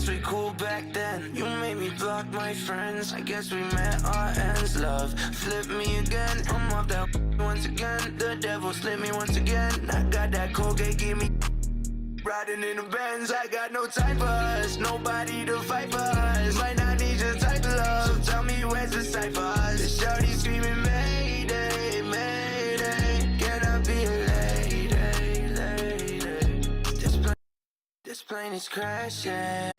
guess we cool back then. You made me block my friends. I guess we met our ends. Love, flip me again. I'm off that once again. The devil slipped me once again. I got that Colgate, give me riding in the Benz. I got no time for us, nobody to fight for us. Might not need your type of love, so tell me where's the cipher. The shorty screaming Mayday, Mayday. Can I be a lady, lady? This plane is crashing.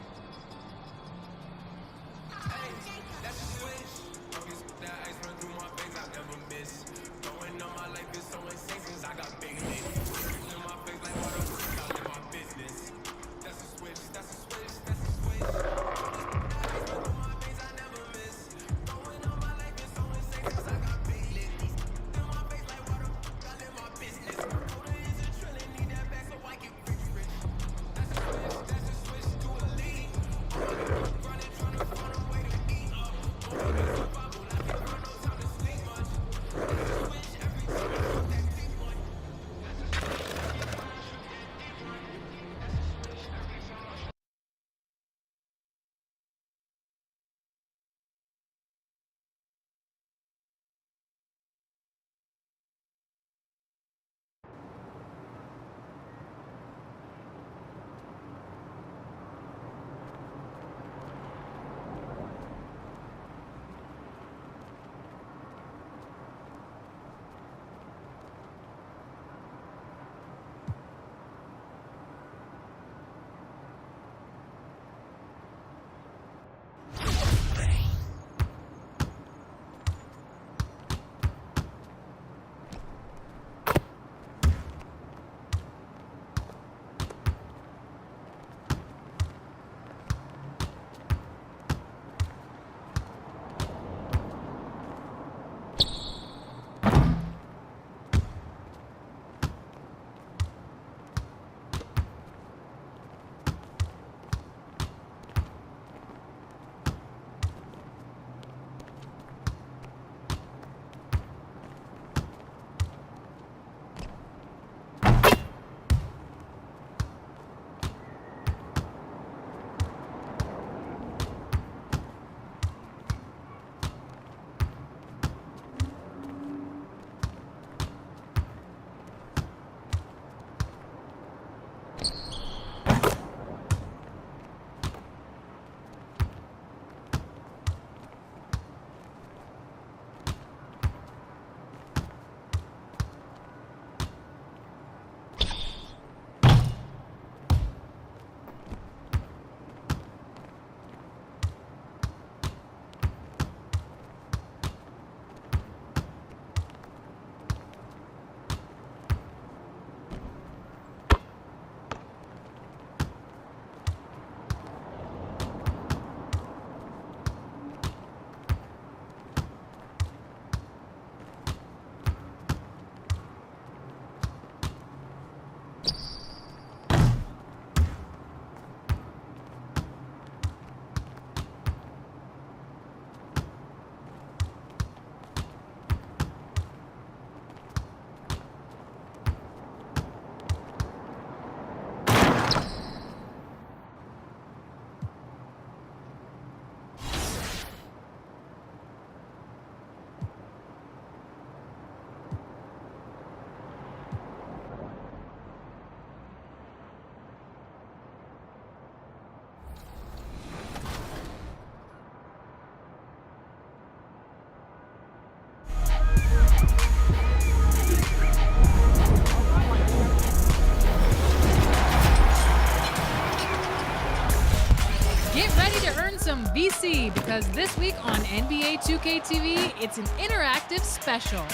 Get ready to earn some VC because this week on NBA 2K TV, it's an interactive special.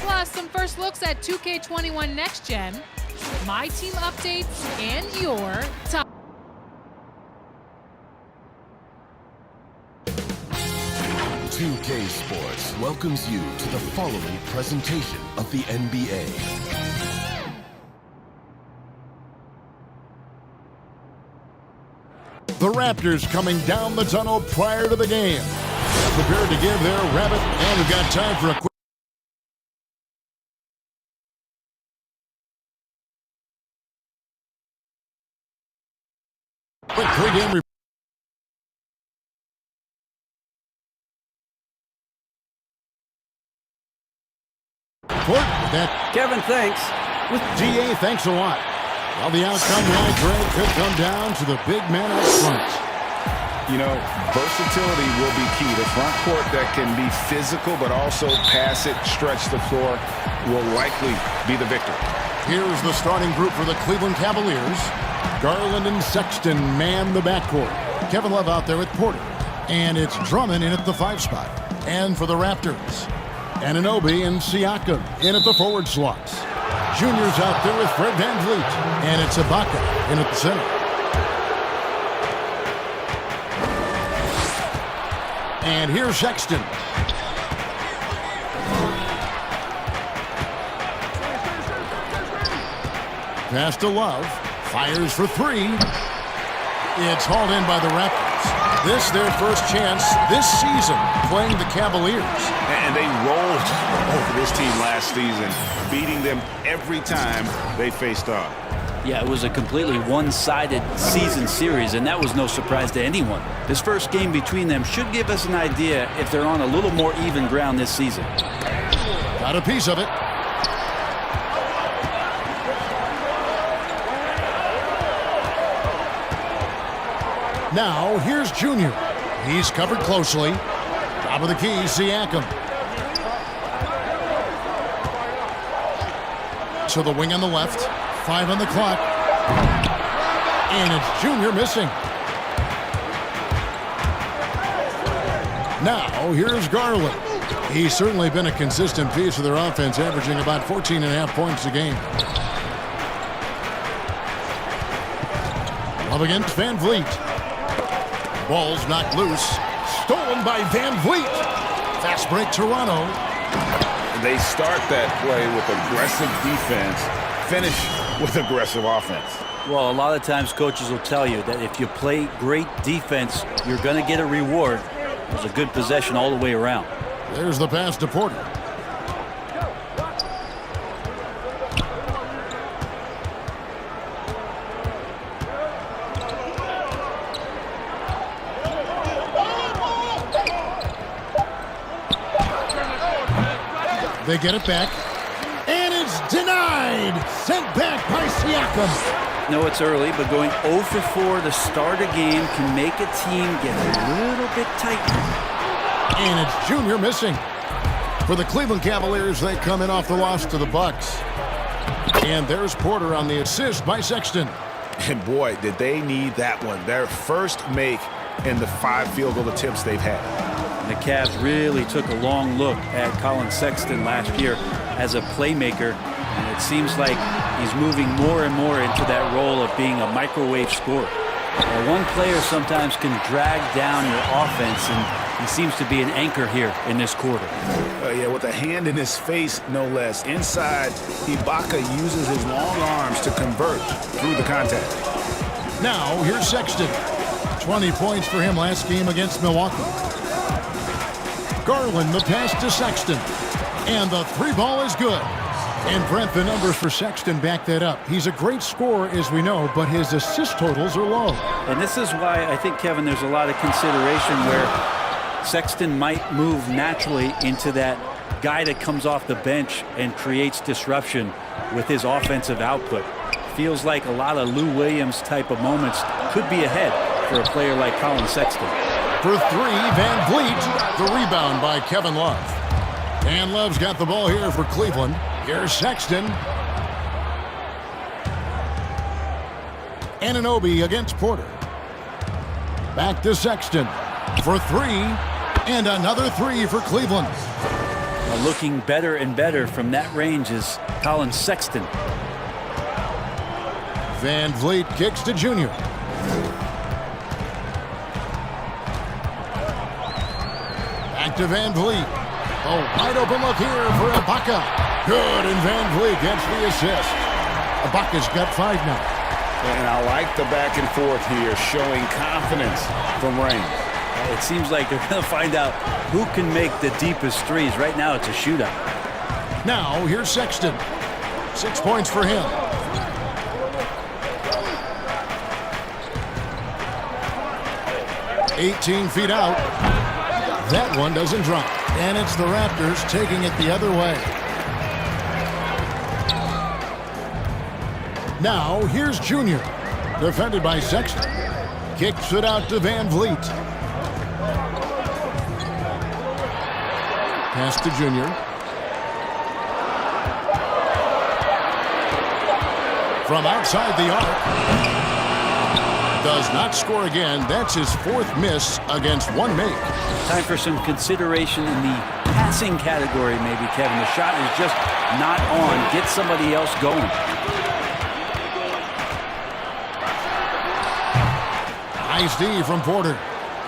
Plus, some first looks at 2K21 Next Gen, my team updates, and your top. "2K Sports" welcomes you to the following presentation of the NBA. The Raptors coming down the tunnel prior to the game. Prepared to give their rabbit, and we've got time for a quick pregame report. court. With that, Kevin, thanks. DA, thanks a lot. Well, the outcome tonight, Greg, could come down to the big man up front. You know, versatility will be key. The front court that can be physical but also pass it, stretch the floor will likely be the victor. Here's the starting group for the Cleveland Cavaliers. Garland and Sexton man the backcourt. Kevin Love out there with Porter. And it's Drummond in at the 5 spot. And for the Raptors, Anunoby and Siakam in at the forward slots. Junior's out there with Fred VanVleet. And it's Ibaka in at the center. And here's Sexton. Pass to Love. Fires for 3. It's hauled in by the Raptors. This their first chance this season playing the Cavaliers. And they rolled over this team last season, beating them every time they faced off. Yeah, it was a completely one-sided season series, and that was no surprise to anyone. This first game between them should give us an idea if they're on a little more even ground this season. Got a piece of it. Now, here's Junior. He's covered closely. Top of the key, Siakam. To the wing on the left. 5 on the clock. And it's Junior missing. Now, here's Garland. He's certainly been a consistent piece of their offense, averaging about 14.5 points a game. Love against VanVleet. Ball's knocked loose. Stolen by VanVleet. Fast break, Toronto. They start that play with aggressive defense, finish with aggressive offense. Well, a lot of times coaches will tell you that if you play great defense, you're going to get a reward. It was a good possession all the way around. There's the pass to Porter. They get it back. And it's denied. Sent back by Siakam. No, it's early, but going 0 for 4 to start a game can make a team get a little bit tight. And it's Junior missing. For the Cleveland Cavaliers, they come in off the loss to the Bucks. And there's Porter on the assist by Sexton. And boy, did they need that one. Their first make in the 5 field goal attempts they've had. The Cavs really took a long look at Colin Sexton last year as a playmaker, and it seems like he's moving more and more into that role of being a microwave scorer. Now, one player sometimes can drag down your offense, and he seems to be an anchor here in this quarter. Yeah, with a hand in his face, no less. Inside, Ibaka uses his long arms to convert through the contact. Now, here's Sexton. 20 points for him last game against Milwaukee. Garland, the pass to Sexton. And the 3 ball is good. And Brent, the numbers for Sexton back that up. He's a great scorer, as we know, but his assist totals are low. And this is why I think, Kevin, there's a lot of consideration where Sexton might move naturally into that guy that comes off the bench and creates disruption with his offensive output. Feels like a lot of Lou Williams type of moments could be ahead for a player like Colin Sexton. For 3, VanVleet. The rebound by Kevin Love. And Love's got the ball here for Cleveland. Here's Sexton. Anunoby against Porter. Back to Sexton for 3. And another 3 for Cleveland. Looking better and better from that range is Colin Sexton. VanVleet kicks to Junior. Back to VanVleet. Oh, wide open look here for Ibaka. Good, and VanVleet gets the assist. Ibaka's got 5 now. And I like the back and forth here, showing confidence from Rain. It seems like they're going to find out who can make the deepest threes. Right now, it's a shootout. Now, here's Sexton. 6 points for him. "18 feet out. That one doesn't drop. And it's the Raptors taking it the other way. Now, here's Junior. Defended by Sexton. Kicks it out to Van Vliet. Pass to Junior. From outside the arc. Does not score again. That's his 4th miss against 1 make. Time for some consideration in the passing category, maybe, Kevin. The shot is just not on. Get somebody else going. Nice D from Porter.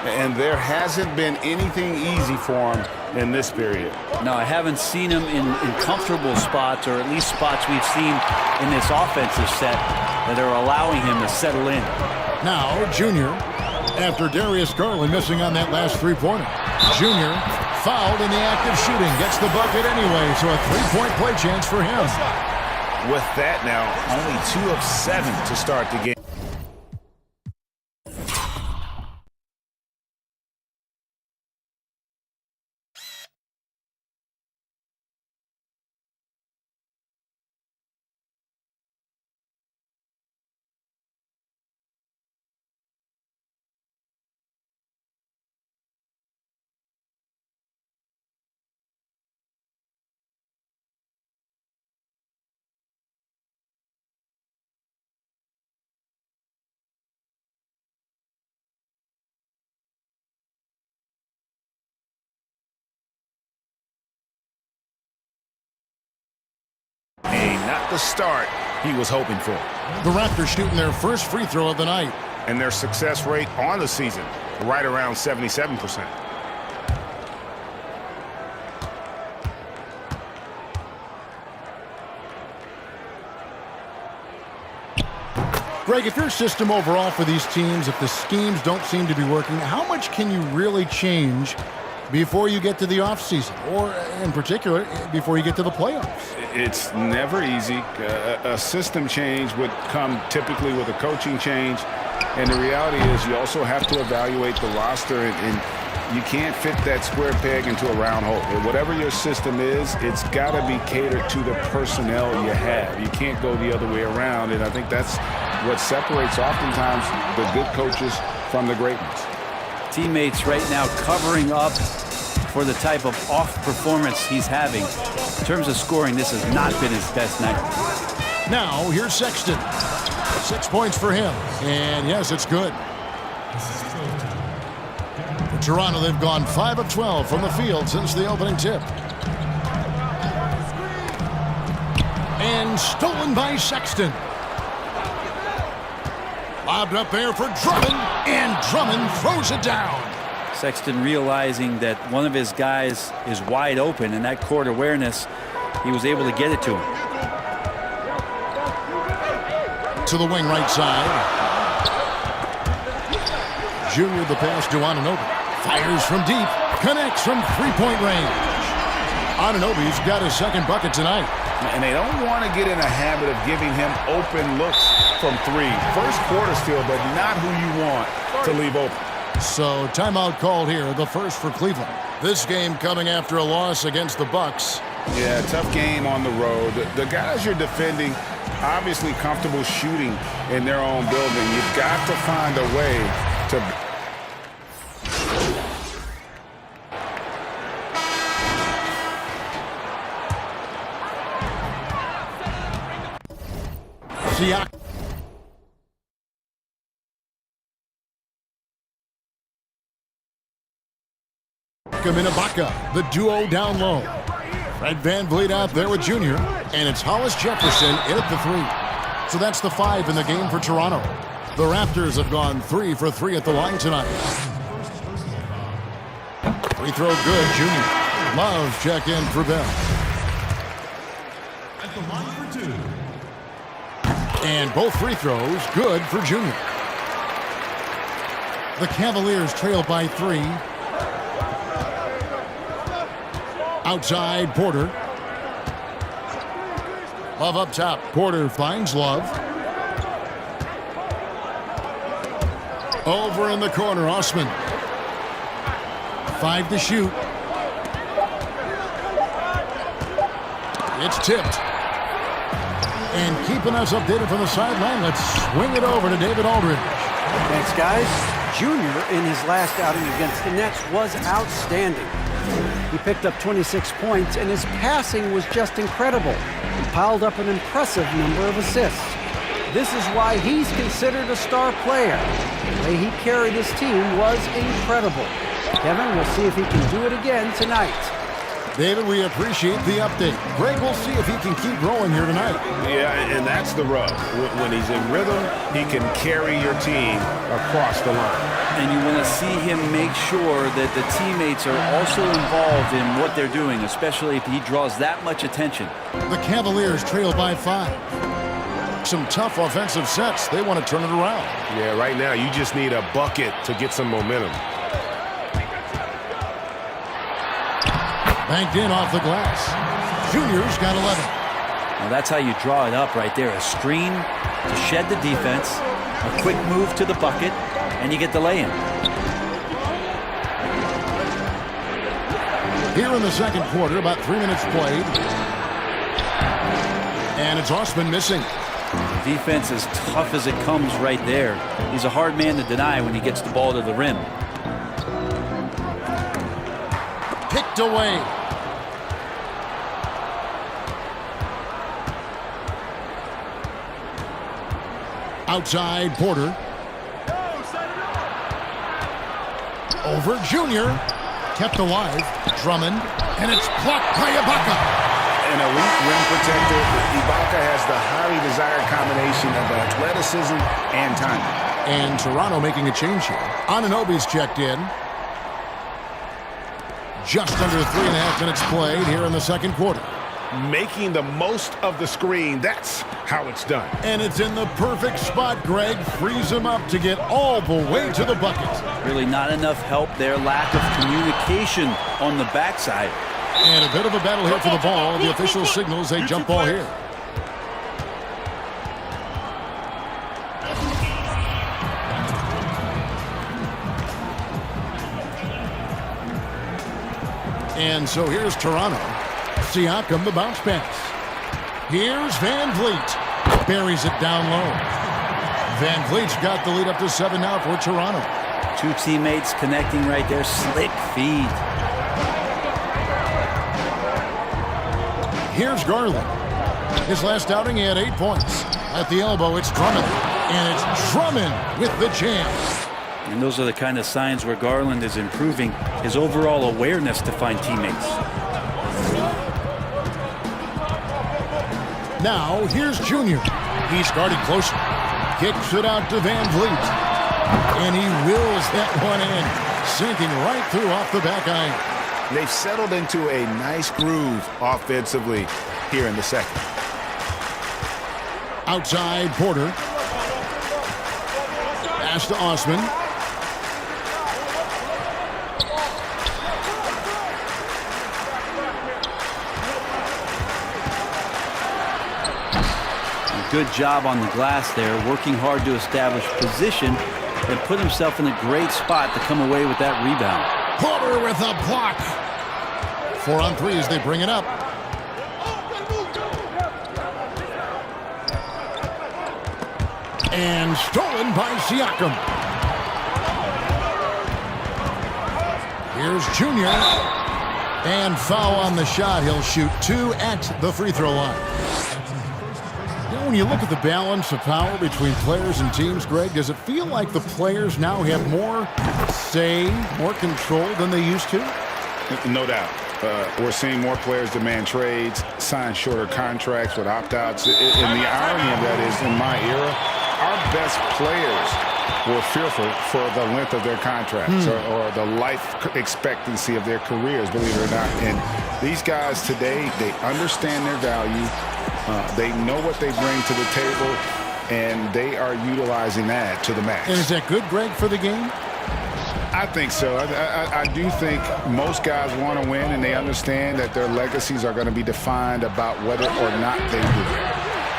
And there hasn't been anything easy for him in this period. No, I haven't seen him in comfortable spots, or at least spots we've seen in this offensive set that are allowing him to settle in. Now, Junior, after Darius Garland missing on that last three-pointer. Junior, fouled in the act of shooting, gets the bucket anyway, so a 3-point play chance for him. With that now, only 2 of 7 to start the game. Not the start he was hoping for. The Raptors shooting their first free throw of the night. And their success rate on the season, right around 77%. Greg, if your system overall for these teams, if the schemes don't seem to be working, how much can you really change before you get to the offseason, or in particular, before you get to the playoffs? It's never easy. A system change would come typically with a coaching change, and the reality is you also have to evaluate the roster, and you can't fit that square peg into a round hole. And whatever your system is, it's got to be catered to the personnel you have. You can't go the other way around, and I think that's what separates oftentimes the good coaches from the great ones. Teammates right now covering up for the type of off performance he's having. In terms of scoring, this has not been his best night. Now, here's Sexton. 6 points for him. And yes, it's good. For Toronto, they've gone 5 of 12 from the field since the opening tip. And stolen by Sexton. Lobbed up there for Drummond, and Drummond throws it down. Sexton realizing that one of his guys is wide open, and that court awareness, he was able to get it to him. To the wing right side. Junior the pass to Anunoby. Fires from deep, connects from three-point range. Anunoby's got his second bucket tonight. And they don't want to get in a habit of giving him open looks from 3. First quarter still, but not who you want to leave open. So timeout called here, the first for Cleveland. This game coming after a loss against the Bucks. Yeah, tough game on the road. The guys you're defending, obviously comfortable shooting in their own building. You've got to find a way to... Siakam. And Ibaka, the duo down low. Fred VanVleet out there with Junior, and it's Hollis Jefferson in at the 3. So that's the 5 in the game for Toronto. The Raptors have gone 3 for 3 at the line tonight. Free throw good, Junior. Love check in for Bell. At the line for 2. And both free throws good for Junior. The Cavaliers trail by 3. Outside, Porter. Love up top. Porter finds Love. Over in the corner, Osman. 5 to shoot. It's tipped. And keeping us updated from the sideline, let's swing it over to David Aldridge. Thanks, guys. Junior, in his last outing against the Nets, was outstanding. He picked up 26 points, and his passing was just incredible. He piled up an impressive number of assists. This is why he's considered a star player. The way he carried his team was incredible. Kevin, we'll see if he can do it again tonight. David, we appreciate the update. Greg, we'll see if he can keep rolling here tonight. Yeah, and that's the rub. When he's in rhythm, he can carry your team across the line. And you want to see him make sure that the teammates are also involved in what they're doing, especially if he draws that much attention. The Cavaliers trail by 5. Some tough offensive sets. They want to turn it around. Yeah, right now you just need a bucket to get some momentum. Banked in off the glass. Junior's got 11. Now that's how you draw it up right there. A screen to shed the defense, a quick move to the bucket, and you get the lay-in. Here in the second quarter, about 3 minutes played. And it's Osman missing. The defense is tough as it comes right there. He's a hard man to deny when he gets the ball to the rim. Picked away. Outside Porter. Over Junior. Kept alive. Drummond. And it's blocked by Ibaka. An elite rim protector. Ibaka has the highly desired combination of athleticism and timing. And Toronto making a change here. Anunoby's checked in. Just under 3.5 minutes played here in the second quarter. Making the most of the screen. That's how it's done. And it's in the perfect spot, Greg. Frees him up to get all the way to the bucket. Really not enough help there. Lack of communication on the backside. And a bit of a battle here for the ball. The official signals a jump ball here. And so here's Toronto. Siakam, the bounce pass. Here's Van Vliet. Buries it down low. Van Vliet's got the lead up to 7 now for Toronto. Two teammates connecting right there. Slick feed. Here's Garland. His last outing, he had 8 points. At the elbow, it's Drummond. And it's Drummond with the jam. And those are the kind of signs where Garland is improving his overall awareness to find teammates. Now, here's Junior. He's guarded closer. Kicks it out to Van Vliet. And he wills that one in. Sinking right through off the back iron. They've settled into a nice groove offensively here in the second. Outside Porter. Pass to Osman. Good job on the glass there, working hard to establish position and put himself in a great spot to come away with that rebound. Porter with a block. 4 on 3 as they bring it up. And stolen by Siakam. Here's Junior. And foul on the shot. He'll shoot 2 at the free throw line. When you look at the balance of power between players and teams, Greg, does it feel like the players now have more say, more control than they used to? No doubt. We're seeing more players demand trades, sign shorter contracts with opt-outs. And the irony of that is, in my era, our best players were fearful for the length of their contracts or the life expectancy of their careers, believe it or not. And these guys today, they understand their value. They know what they bring to the table, and they are utilizing that to the max. And is that good, Greg, for the game? I think so. I do think most guys want to win, and they understand that their legacies are going to be defined about whether or not they do.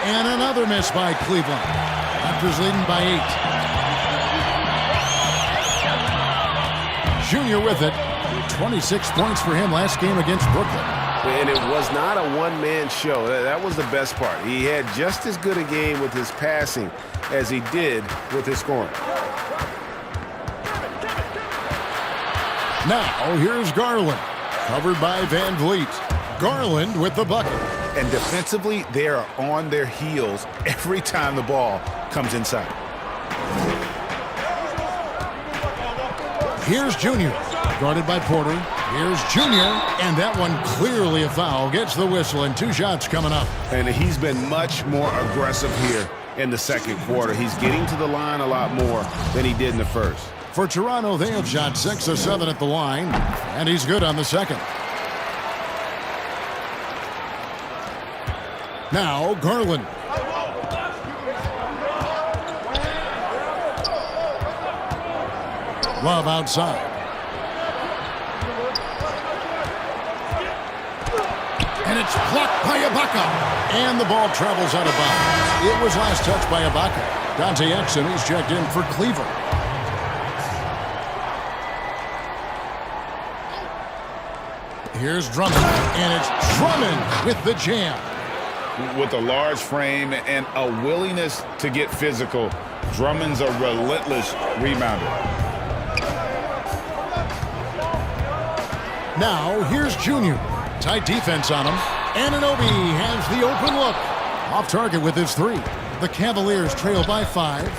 And another miss by Cleveland. Raptors leading by 8. Junior with it. 26 points for him last game against Brooklyn. And it was not a one-man show. That was the best part. He had just as good a game with his passing as he did with his scoring. Now, here's Garland, covered by Van Vliet. Garland with the bucket. And defensively, they are on their heels every time the ball comes inside. Here's Junior, guarded by Porter. Here's Junior, and that one clearly a foul. Gets the whistle, and 2 shots coming up. And he's been much more aggressive here in the second quarter. He's getting to the line a lot more than he did in the first. For Toronto, they have shot 6 of 7 at the line, and he's good on the second. Now, Garland. Love outside. And it's blocked by Ibaka. And the ball travels out of bounds. It was last touched by Ibaka. Dante Exum, he's checked in for Cleveland. Here's Drummond, and it's Drummond with the jam. With a large frame and a willingness to get physical, Drummond's a relentless rebounder. Now, here's Junior. Tight defense on him. Anunoby has the open look. Off target with his 3. The Cavaliers trail by 5.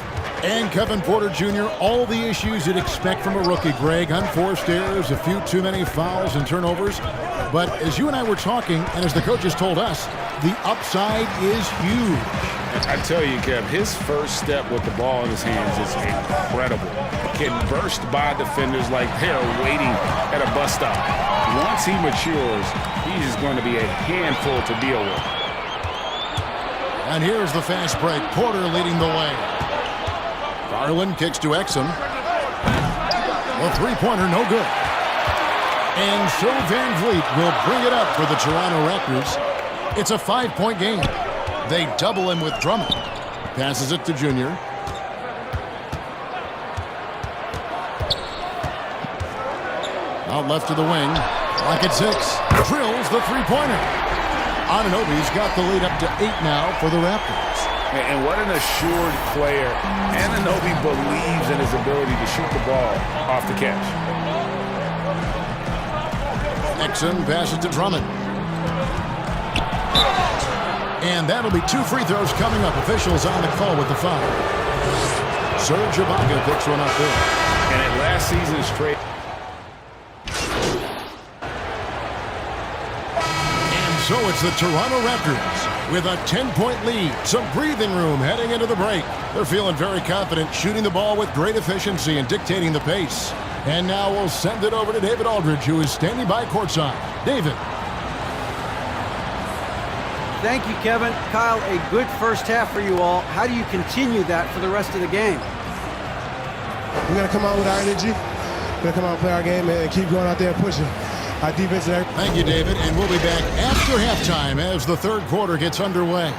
And Kevin Porter Jr., all the issues you'd expect from a rookie, Greg. Unforced errors, a few too many fouls and turnovers. But as you and I were talking, and as the coaches told us, the upside is huge. I tell you, Kev, his first step with the ball in his hands is incredible. Can burst by defenders like they're waiting at a bus stop. Once he matures, he's going to be a handful to deal with. And here's the fast break. Porter leading the way. Garland kicks to Exum. The three-pointer, no good. And so Van Vliet will bring it up for the Toronto Raptors. It's a 5-point game. They double him with Drummond. Passes it to Junior. Out left to the wing. Clock at 6. Drills the three-pointer. Anunoby's got the lead up to 8 now for the Raptors. And what an assured player. Anunoby believes in his ability to shoot the ball off the catch. Exum passes to Drummond. And that'll be 2 free throws coming up. Officials on the call with the foul. Serge Ibaka picks one up there. And at last season's trade. And so it's the Toronto Raptors with a 10-point lead. Some breathing room heading into the break. They're feeling very confident, shooting the ball with great efficiency and dictating the pace. And now we'll send it over to David Aldridge, who is standing by courtside. David. Thank you, Kevin. Kyle, a good first half for you all. How do you continue that for the rest of the game? We're going to come out with our energy. We're going to come out and play our game and keep going out there and pushing. Our defense and everything. Thank you, David. And we'll be back after halftime as the third quarter gets underway.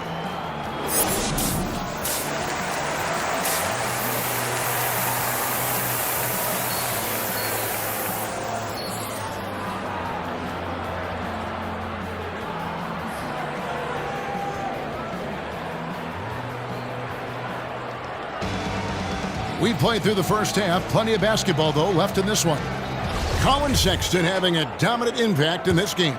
We played through the first half. Plenty of basketball, though, left in this one. Collin Sexton having a dominant impact in this game.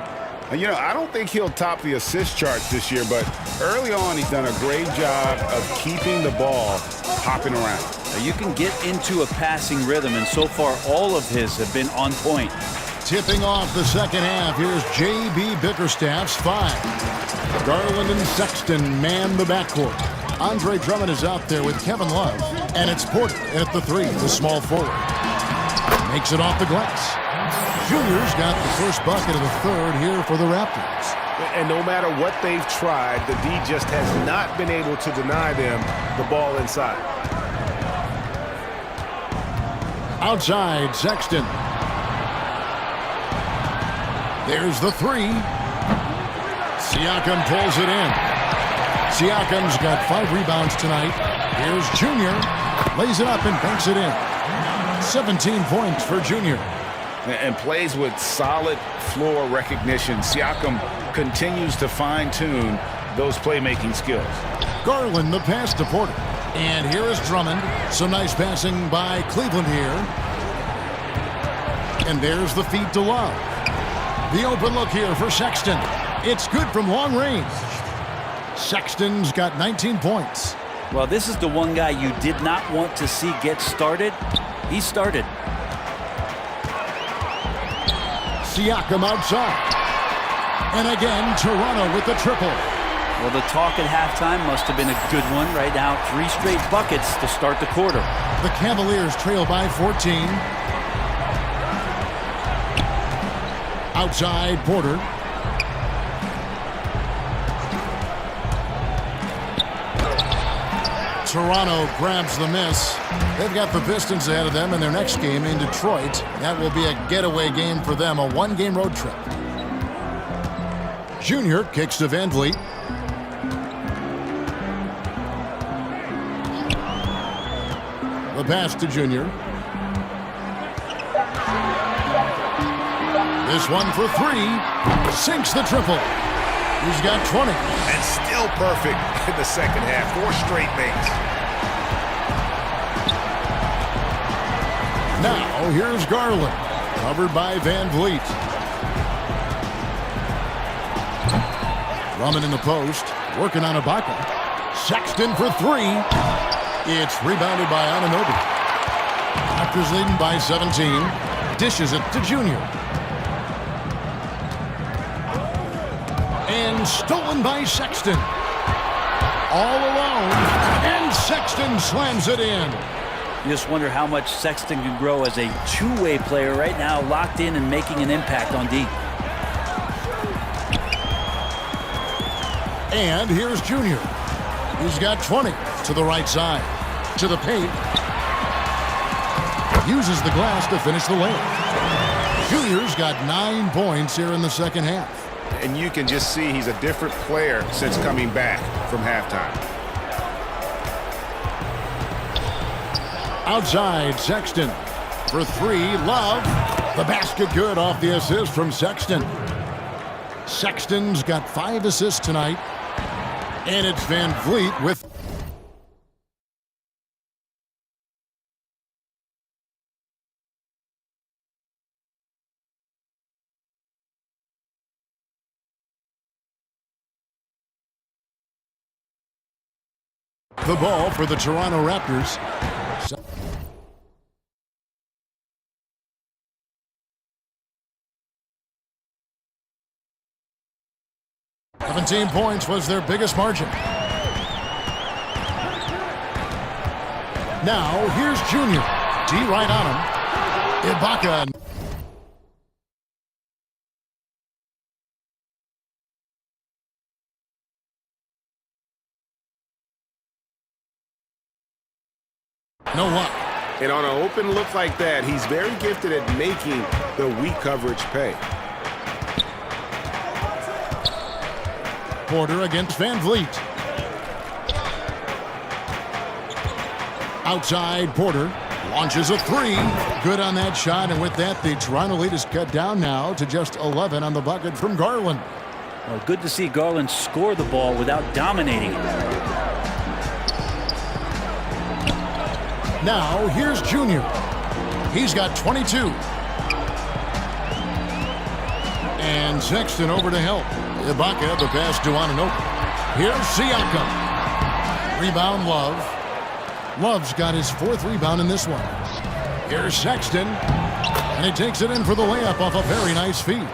You know, I don't think he'll top the assist charts this year, but early on he's done a great job of keeping the ball hopping around. You can get into a passing rhythm, and so far all of his have been on point. Tipping off the second half, here's J.B. Bickerstaff's 5. Garland and Sexton man the backcourt. Andre Drummond is out there with Kevin Love, and it's Porter at the 3, the small forward. Makes it off the glass. Junior's got the first bucket of the third here for the Raptors. And no matter what they've tried, the D just has not been able to deny them the ball inside. Outside, Sexton. There's the 3. Siakam pulls it in. Siakam's got 5 rebounds tonight. Here's Junior. Lays it up and banks it in. 17 points for Junior. and plays with solid floor recognition. Siakam continues to fine-tune those playmaking skills. Garland the pass to Porter. And here is Drummond. Some nice passing by Cleveland here. And there's the feed to Love. The open look here for Sexton. It's good from long range. Sexton's got 19 points. Well, this is the one guy you did not want to see get started. He started. Siakam outside. And again, Toronto with the triple. Well, the talk at halftime must have been a good one. Right now, 3 straight buckets to start the quarter. The Cavaliers trail by 14. Outside, Porter. Toronto grabs the miss. They've got the Pistons ahead of them in their next game in Detroit. That will be a getaway game for them, a 1-game road trip. Junior kicks to Van Vliet. The pass to Junior. This one for 3. Sinks the triple. He's got 20. And still perfect in the second half. 4 straight makes. Now here's Garland. Covered by Van Vliet. Drummond in the post. Working on Ibaka. Sexton for 3. It's rebounded by Anunoby. Raptors leading by 17. Dishes it to Junior. And stolen by Sexton. All alone. And Sexton slams it in. You just wonder how much Sexton can grow as a two-way player right now, locked in and making an impact on D. And here's Junior. He's got 20 to the right side. To the paint. Uses the glass to finish the layup. Junior's got 9 points here in the second half. And you can just see he's a different player since coming back from halftime. Outside, Sexton. For 3, Love. The basket good off the assist from Sexton. Sexton's got 5 assists tonight. And it's Van Vliet with... the ball for the Toronto Raptors. 17 points was their biggest margin. Now, here's Junior. D right on him. Ibaka. No luck. And on an open look like that, he's very gifted at making the weak coverage pay. Porter against Van Vliet. Outside, Porter launches a 3. Good on that shot, and with that, the Toronto lead is cut down now to just 11 on the bucket from Garland. Well, good to see Garland score the ball without dominating it. Now, here's Junior. He's got 22. And Sexton over to help. Ibaka, the pass to Anunoby. Here's Siakam. Rebound, Love. Love's got his 4th rebound in this one. Here's Sexton. And he takes it in for the layup off a very nice feed.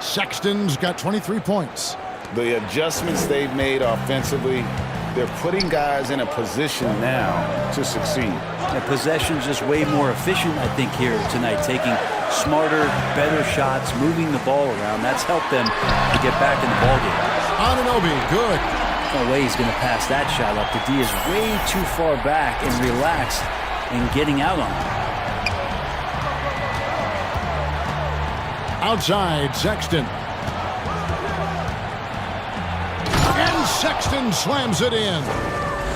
Sexton's got 23 points. The adjustments they've made offensively, they're putting guys in a position now to succeed. The possession's just way more efficient, I think, here tonight. Taking smarter, better shots, moving the ball around. That's helped them to get back in the ballgame. Anunoby, good. No way he's going to pass that shot up. The D is way too far back and relaxed in getting out on it. Outside, Sexton. And Sexton slams it in.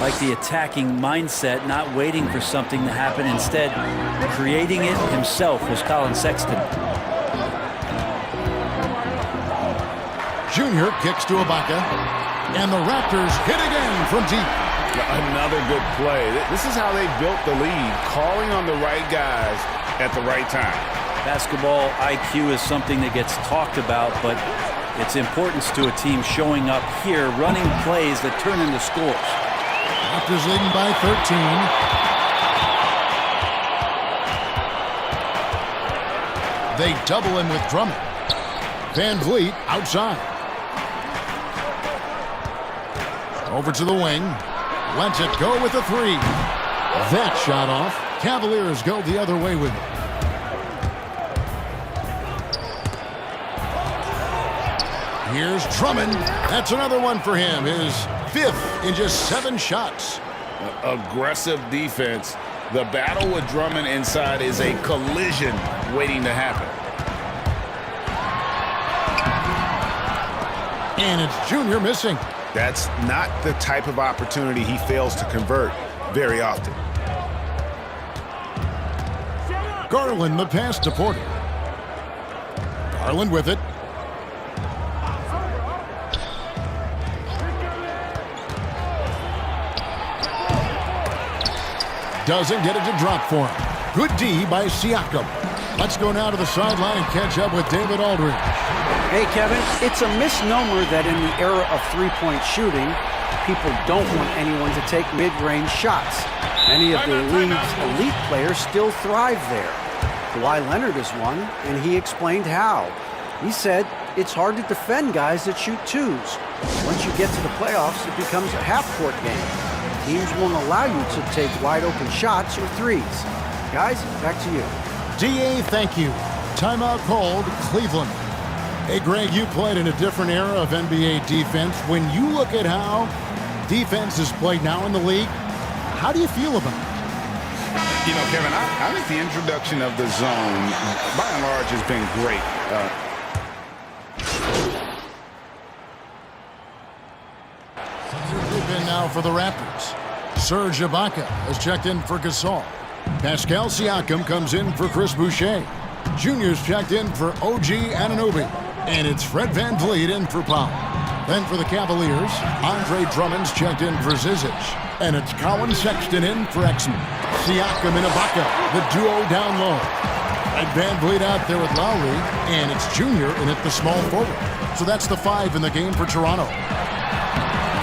like the attacking mindset, not waiting for something to happen. Instead, creating it himself was Collin Sexton. Junior kicks to Ibaka, and the Raptors hit again from deep. Another good play. This is how they built the lead, calling on the right guys at the right time. Basketball IQ is something that gets talked about, but its importance to a team showing up here, running plays that turn into scores. Raptors leading by 13. They double him with Drummond. Van Vliet outside. Over to the wing. Lets it go with a three. That shot off. Cavaliers go the other way with it. Here's Drummond. That's another one for him. His 5th in just 7 shots. Aggressive defense. The battle with Drummond inside is a collision waiting to happen. And it's Junior missing. That's not the type of opportunity he fails to convert very often. Garland the pass to Porter. Garland with it. Doesn't get it to drop for him. Good D by Siakam. Let's go now to the sideline and catch up with David Aldridge. Hey, Kevin, it's a misnomer that in the era of three-point shooting, people don't want anyone to take mid-range shots. Many of the league's elite players still thrive there. Kawhi Leonard is one, and he explained how. He said it's hard to defend guys that shoot twos. Once you get to the playoffs, it becomes a half-court game. Teams won't allow you to take wide-open shots or threes. Guys, back to you. D.A., thank you. Timeout called, Cleveland. Hey, Greg, you played in a different era of NBA defense. When you look at how defense is played now in the league, how do you feel about it? You know, Kevin, I think the introduction of the zone, by and large, has been great. Now for the Raptors. Serge Ibaka has checked in for Gasol. Pascal Siakam comes in for Chris Boucher. Junior's checked in for OG Anunoby. And it's Fred Van Vliet in for Powell. Then for the Cavaliers, Andre Drummond's checked in for Zizic. And it's Collin Sexton in for Exum. Siakam and Ibaka, the duo down low. And Van Vliet out there with Lowry. And it's Junior in at the small forward. So that's the 5 in the game for Toronto.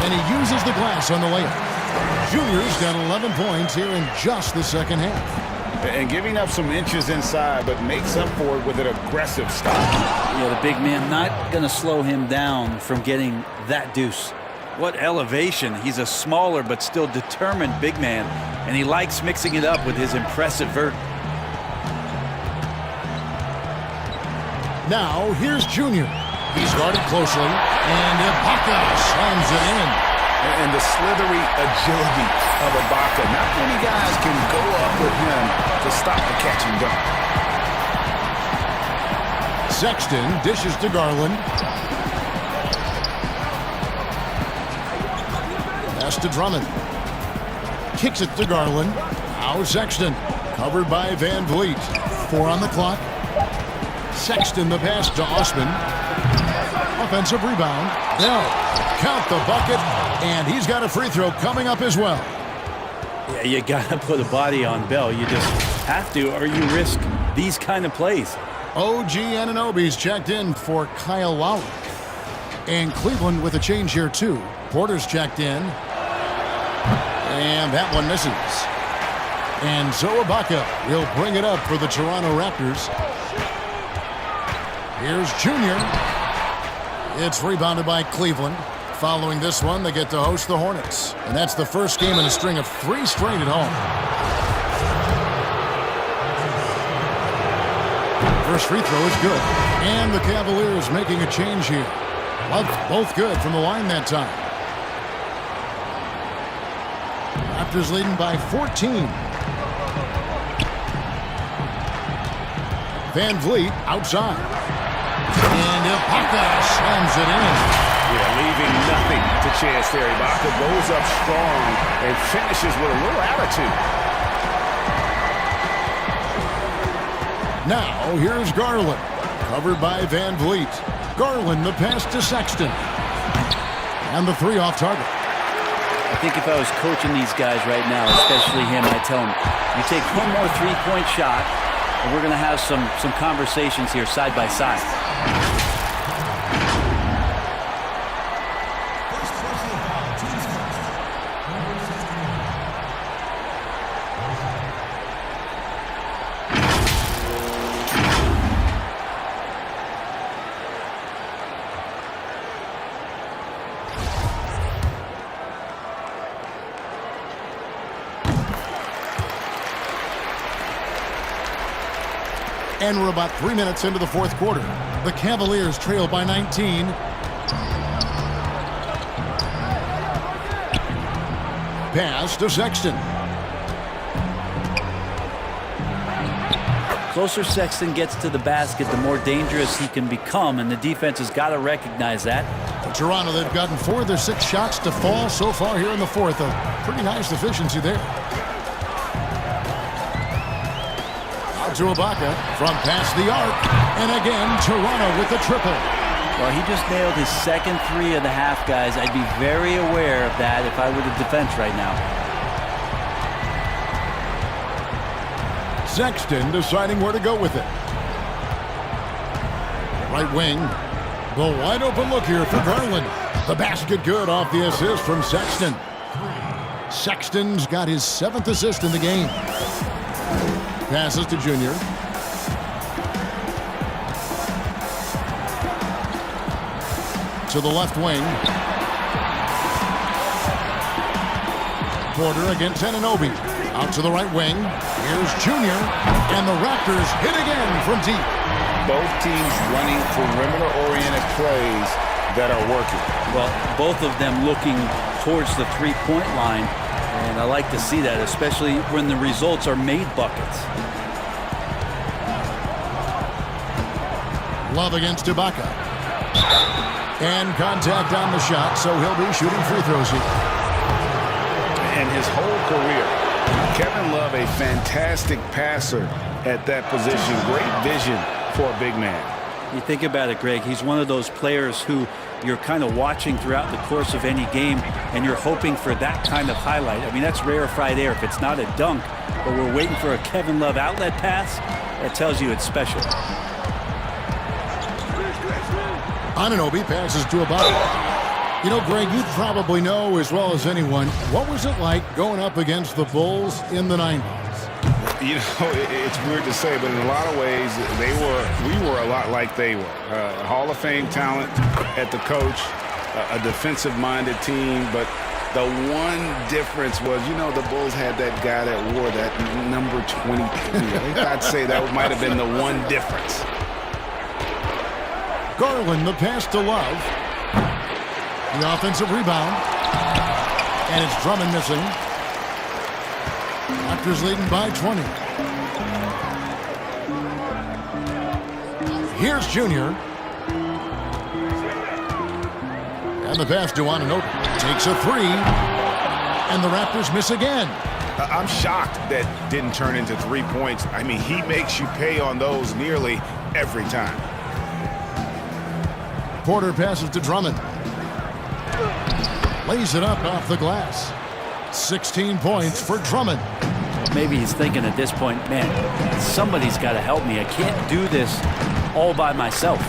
And he uses the glass on the layup. Junior's got 11 points here in just the second half. And giving up some inches inside, but makes up for it with an aggressive stop. Yeah, the big man not going to slow him down from getting that deuce. What elevation. He's a smaller but still determined big man, and he likes mixing it up with his impressive vert. Now, here's Junior. He's guarded closely, and Ibaka slams it in. And the slithery agility of Ibaka. Not many guys can go up with him to stop the catch and dunk. Sexton dishes to Garland. Pass to Drummond. Kicks it to Garland. Now Sexton. Covered by Van Vliet. 4 on the clock. Sexton the pass to Osman. Offensive rebound. Bell. Count the bucket. And he's got a free throw coming up as well. Yeah, you got to put a body on Bell. You just have to, or you risk these kind of plays. OG Anunoby's checked in for Kyle Lowry. And Cleveland with a change here, too. Porter's checked in. And that one misses. And so Ibaka will bring it up for the Toronto Raptors. Here's Junior. It's rebounded by Cleveland. Following this one, they get to host the Hornets. And that's the first game in a string of 3 straight at home. First free throw is good. And the Cavaliers making a change here. Both good from the line that time. Raptors leading by 14. Van Vliet outside. And Ibaka slams it in. Yeah, leaving nothing to chance there. Ibaka goes up strong and finishes with a little attitude. Now, here's Garland. Covered by Van Vliet. Garland, the pass to Sexton. And the three off target. I think if I was coaching these guys right now, especially him, I'd tell him, you take one more three-point shot, and we're going to have some conversations here side by side. And we're about 3 minutes into the fourth quarter. The Cavaliers trail by 19. Pass to Sexton. Closer Sexton gets to the basket, the more dangerous he can become, and the defense has got to recognize that. For Toronto, they've gotten 4 of their 6 shots to fall so far here in the fourth. A pretty nice efficiency there. To Ibaka from past the arc, and again Toronto with the triple. Well, he just nailed his second three of the half, guys. I'd be very aware of that if I were the defense right now. Sexton deciding where to go with it. Right wing, the wide open look here for Garland. The basket good off the assist from Sexton. Sexton's got his 7th assist in the game. Passes to Junior. To the left wing. Porter against Anunoby. Out to the right wing. Here's Junior. And the Raptors hit again from deep. Both teams running perimeter-oriented plays that are working. Well, both of them looking towards the three-point line. And I like to see that, especially when the results are made buckets. Love against Ibaka. And contact on the shot, so he'll be shooting free throws here. And his whole career, Kevin Love, a fantastic passer at that position. Great vision for a big man. You think about it, Greg, he's one of those players who you're kind of watching throughout the course of any game, and you're hoping for that kind of highlight. I mean, that's rarefied air. If it's not a dunk, but we're waiting for a Kevin Love outlet pass, that tells you it's special. Anunoby passes to Ibaka. You know, Greg, you probably know as well as anyone, what was it like going up against the Bulls in the 90s? You know, it's weird to say, but in a lot of ways, we were a lot like they were. Hall of Fame talent at the coach, a defensive-minded team, but the one difference was, you know, the Bulls had that guy that wore that number 23. I think I'd say that might have been the one difference. Garland, the pass to Love. The offensive rebound. And it's Drummond missing. Raptors leading by 20. Here's Junior. And the pass to Anunoby. Takes a three. And the Raptors miss again. I'm shocked that didn't turn into 3 points. I mean, he makes you pay on those nearly every time. Porter passes to Drummond. Lays it up off the glass. 16 points for Drummond. Maybe he's thinking at this point, man, somebody's got to help me. I can't do this all by myself.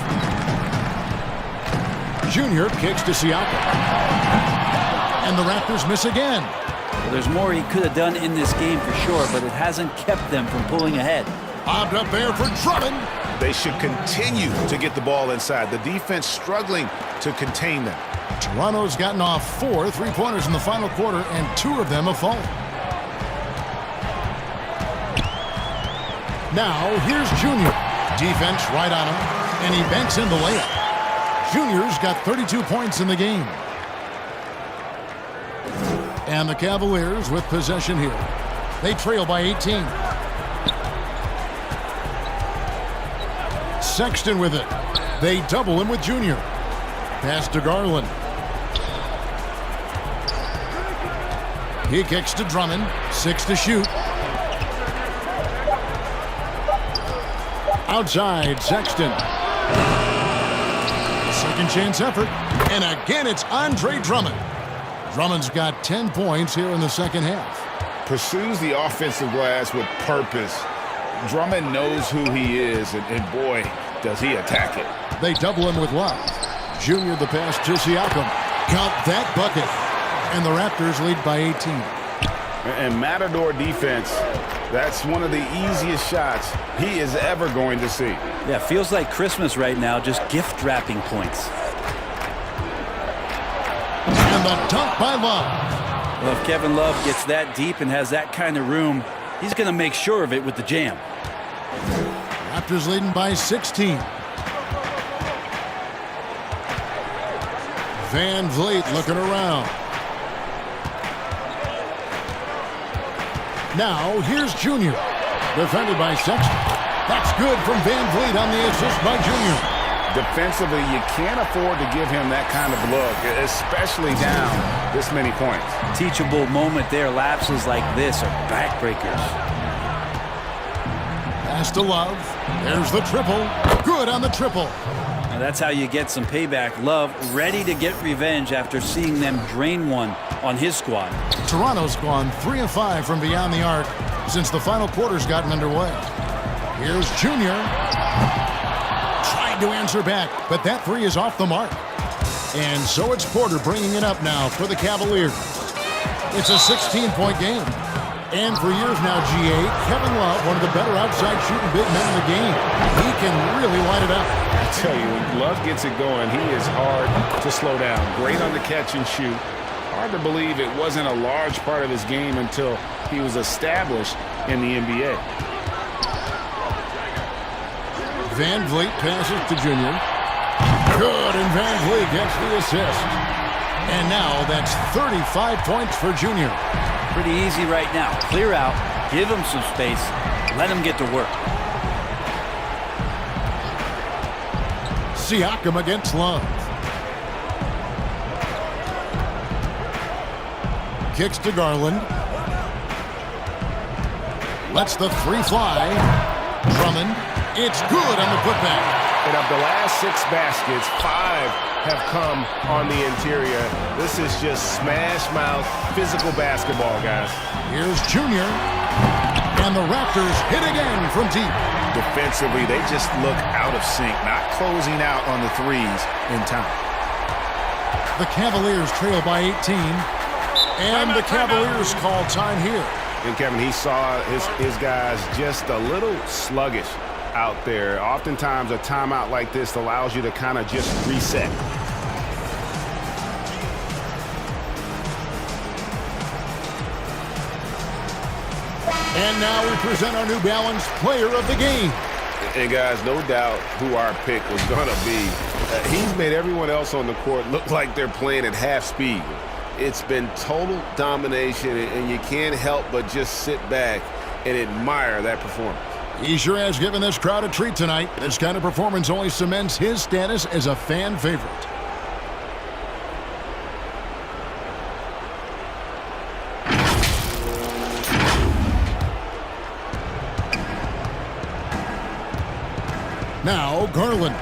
Junior kicks to Siakam. And the Raptors miss again. Well, there's more he could have done in this game for sure, but it hasn't kept them from pulling ahead. Bobbed up there for Drummond. They should continue to get the ball inside. The defense struggling to contain them. Toronto's gotten off 4 3-pointers in the final quarter, and 2 of them have fallen. Now, here's Junior. Defense right on him, and he banks in the layup. Junior's got 32 points in the game. And the Cavaliers with possession here. They trail by 18. Sexton with it. They double him with Junior. Pass to Garland. He kicks to Drummond. 6 to shoot. Outside, Sexton. Second chance effort. And again, it's Andre Drummond. Drummond's got 10 points here in the second half. Pursues the offensive glass with purpose. Drummond knows who he is, and boy, does he attack it. They double him with Love. Junior the pass to Siakam. Count that bucket. And the Raptors lead by 18. And Matador defense, that's one of the easiest shots he is ever going to see. Yeah, feels like Christmas right now, just gift wrapping points. And the dunk by Love. Well, if Kevin Love gets that deep and has that kind of room, he's going to make sure of it with the jam. Raptors leading by 16. Van Vliet looking around. Now, here's Junior. Defended by Sexton. That's good from Van Vliet on the assist by Junior. Defensively, you can't afford to give him that kind of look, especially down this many points. Teachable moment there. Lapses like this are backbreakers. Pass to Love. There's the triple. Good on the triple. Now that's how you get some payback. Love ready to get revenge after seeing them drain one on his squad. Toronto's gone 3 of 5 from beyond the arc since the final quarter's gotten underway. Here's Junior. Tried to answer back, but that three is off the mark. And so it's Porter bringing it up now for the Cavaliers. It's a 16-point game. And for years now, GA, Kevin Love, one of the better outside shooting big men in the game. He can really light it up. I tell you, when Love gets it going, he is hard to slow down. Great on the catch and shoot. Hard to believe it wasn't a large part of his game until he was established in the NBA. Van Vliet passes to Junior. Good, and Van Vliet gets the assist. And now that's 35 points for Junior. Pretty easy right now. Clear out, give him some space, let him get to work. Siakam against Love. Kicks to Garland. Lets the three fly. Drummond. It's good on the putback. And of the last 6 baskets, 5 have come on the interior. This is just smash mouth physical basketball, guys. Here's Junior. And the Raptors hit again from deep. Defensively, they just look out of sync, not closing out on the threes in time. The Cavaliers trail by 18. And the Cavaliers call time here. And Kevin, he saw his guys just a little sluggish out there. Oftentimes a timeout like this allows you to kind of just reset. And now we present our New Balance Player of the Game. And guys, no doubt who our pick was going to be. He's made everyone else on the court look like they're playing at half speed. It's been total domination, and you can't help but just sit back and admire that performance. He sure has given this crowd a treat tonight. This kind of performance only cements his status as a fan favorite. Now Garland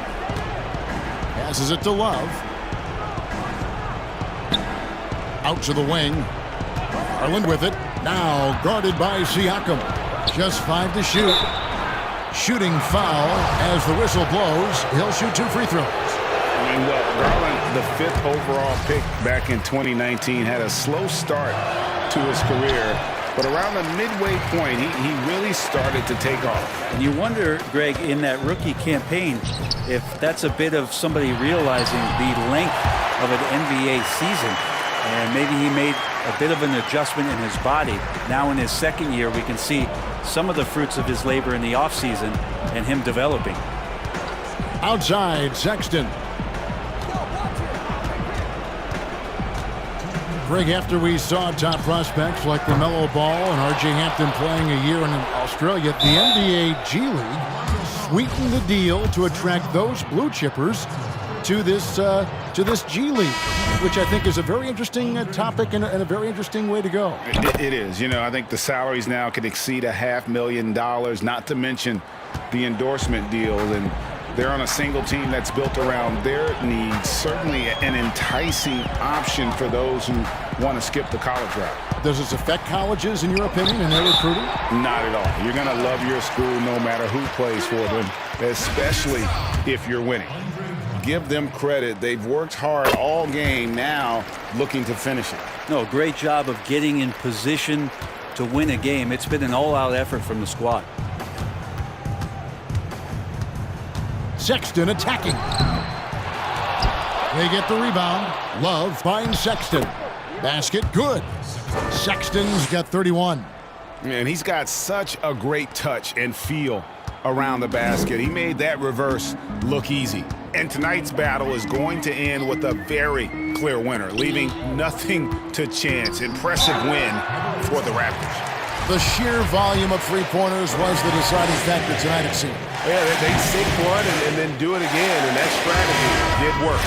passes it to Love. Out to the wing. Garland with it. Now guarded by Siakam. Just 5 to shoot. Shooting foul as the whistle blows. He'll shoot 2 free throws. And Garland, the 5th overall pick back in 2019, had a slow start to his career. But around the midway point, he really started to take off. And you wonder, Greg, in that rookie campaign, if that's a bit of somebody realizing the length of an NBA season. And maybe he made a bit of an adjustment in his body. Now in his second year, we can see some of the fruits of his labor in the offseason and him developing. Outside, Sexton. Greg, after we saw top prospects like LaMelo Ball and R.J. Hampton playing a year in Australia, the NBA G League sweetened the deal to attract those blue chippers to this G League, which I think is a very interesting topic and a very interesting way to go. It is. You know, I think the salaries now could exceed $500,000, not to mention the endorsement deals, and they're on a single team that's built around their needs. Certainly an enticing option for those who want to skip the college route. Does this affect colleges, in your opinion, in their recruiting? Not at all. You're going to love your school no matter who plays for them, especially if you're winning. Give them credit. They've worked hard all game, now looking to finish it. No, great job of getting in position to win a game. It's been an all-out effort from the squad. Sexton attacking. They get the rebound. Love finds Sexton. Basket good. Sexton's got 31. And he's got such a great touch and feel around the basket. He made that reverse look easy. And tonight's battle is going to end with a very clear winner, leaving nothing to chance. Impressive win for the Raptors. The sheer volume of three-pointers was the deciding factor tonight, it seemed. Yeah, they sink one and then do it again, and that strategy did work.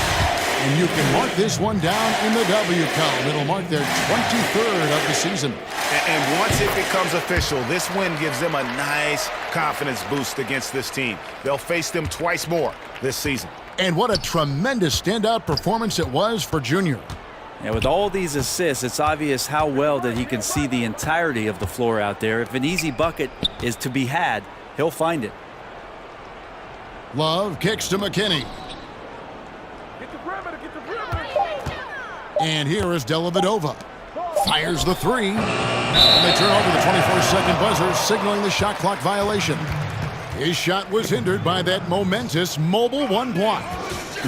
And you can mark this one down in the W column. It'll mark their 23rd of the season. And once it becomes official, this win gives them a nice confidence boost against this team. They'll face them twice more this season. And what a tremendous standout performance it was for Junior. And with all these assists, it's obvious how well that he can see the entirety of the floor out there. If an easy bucket is to be had, he'll find it. Love kicks to McKinney. And here is Dellavedova. Fires the three. And they turn over the 24-second buzzer, signaling the shot clock violation. His shot was hindered by that momentous mobile one block.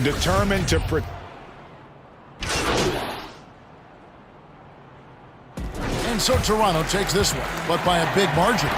Determined to protect. And so Toronto takes this one, but by a big margin.